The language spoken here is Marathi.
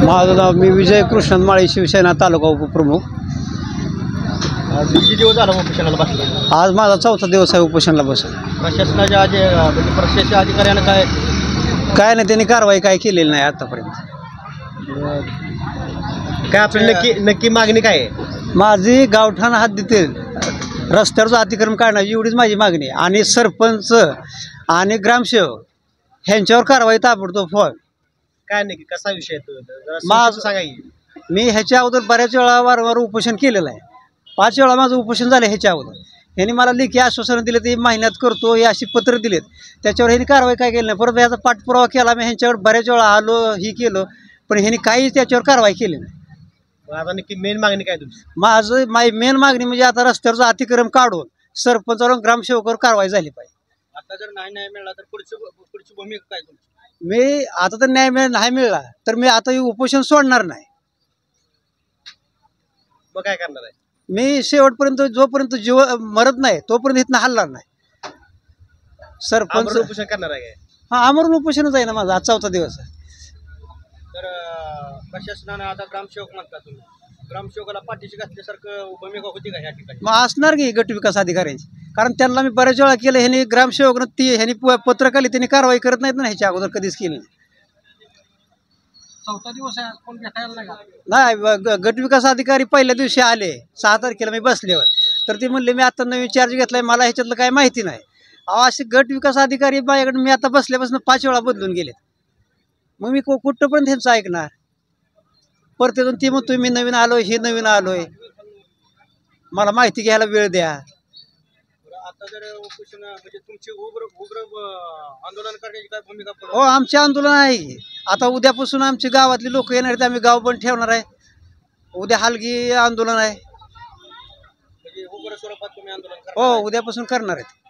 माझं नाव मी विजय कृष्ण माळी, शिवसेना तालुका उपप्रमुख। आज किती दिवस झाला उपोषणाला बसला? आज माझा 4था दिवस आहे उपोषणाला बसला। प्रशासनाच्या म्हणजे प्रशासकीय अधिकाऱ्यांना काय नाही, त्यांनी कारवाई काय केलेली नाही आतापर्यंत। काय आपली नक्की मागणी काय आहे? माझी गावठाण हद्दीतील रस्त्यावरचं अतिक्रमण काढण्याची एवढीच माझी मागणी आहे आणि सरपंच आणि ग्रामसेवक ह्यांच्यावर कारवाई ताबडतोब व्हावी। काय नाही, कसा विषय आहे माझं सांगा। मी ह्याच्या अगोदर बऱ्याच वेळा वारंवार उपोषण केलेलं आहे। 5 वेळा माझं उपोषण झालं ह्याच्या अगोदर। ह्यांनी मला लेखी आश्वासन दिले, ते महिन्यात करतो हे अशी पत्र दिलेत, त्याच्यावर ह्यांनी कारवाई काय केली नाही। परत ह्याचा पाठपुरावा केला मी, ह्यांच्यावर बऱ्याच वेळा आलो, ही केलं, पण ह्यांनी काहीच त्याच्यावर कारवाई केली नाही। आता नक्की मेन मागणी काय तुमची? माझी मेन मागणी म्हणजे आता रस्त्यावरचं अतिक्रमण काढून सरपंचावर ग्रामसेवकावर कारवाई झाली पाहिजे। आता जर नाही मिळाला तर पुढची भूमिका काय तुमची? मी आता तर न्याय नाही मिळाला तर मी आता हे उपोषण सोडणार नाही। मग काय करणार आहे? मी शेवटपर्यंत, जोपर्यंत जीव मरत नाही तोपर्यंत इथनं हलणार नाही। सरपंच उपोषण करणार आहे? हा, आमरण उपोषणच आहे ना माझा, आज 4था दिवस आहे। तर प्रशासनाने आता ग्रामसेवक म्हणतात, तुम्ही ग्रामसेवकाला पाठीशी घातल्यासारखं भूमिका होती का ह्या ठिकाणी? मग असणार की गट विकास अधिकाऱ्यांची, कारण त्यांना मी बऱ्याच वेळा केलं, ह्यांनी ग्रामसेवकनं ह्यांनी पत्रक आली, त्यांनी कारवाई करत नाहीत ना, ह्याच्या अगोदर कधीच केली नाही। 4था दिवस आहे, कोण भेटायला नाही, गट विकास अधिकारी पहिल्या दिवशी आले 6 तारखेला मी बसल्यावर, तर ते म्हणले मी आता नवीन चार्ज घेतलाय, मला ह्याच्यातलं काय माहिती नाही। असे गट विकास अधिकारी माझ्याकडे मी आता बसल्यापासून 5 वेळा बदलून गेले, मग मी कुठपर्यंत ह्यांचं ऐकणार? परत येऊन ती म्हणतोय मी नवीन आलोय, हे नवीन आलोय, मला माहिती घ्यायला वेळ द्या। आता जर उपोषण म्हणजे तुमची उग्र आंदोलन करण्याची काय भूमिका? हो, आमचे आंदोलन आहे। आता उद्यापासून आमची गावातली लोक येणार आहेत, आम्ही गाव बंद ठेवणार आहे। उद्या हलगी आंदोलन आहे। म्हणजे उग्र स्वरूपात तुम्ही आंदोलन करणार? हो, उद्यापासून करणार आहेत।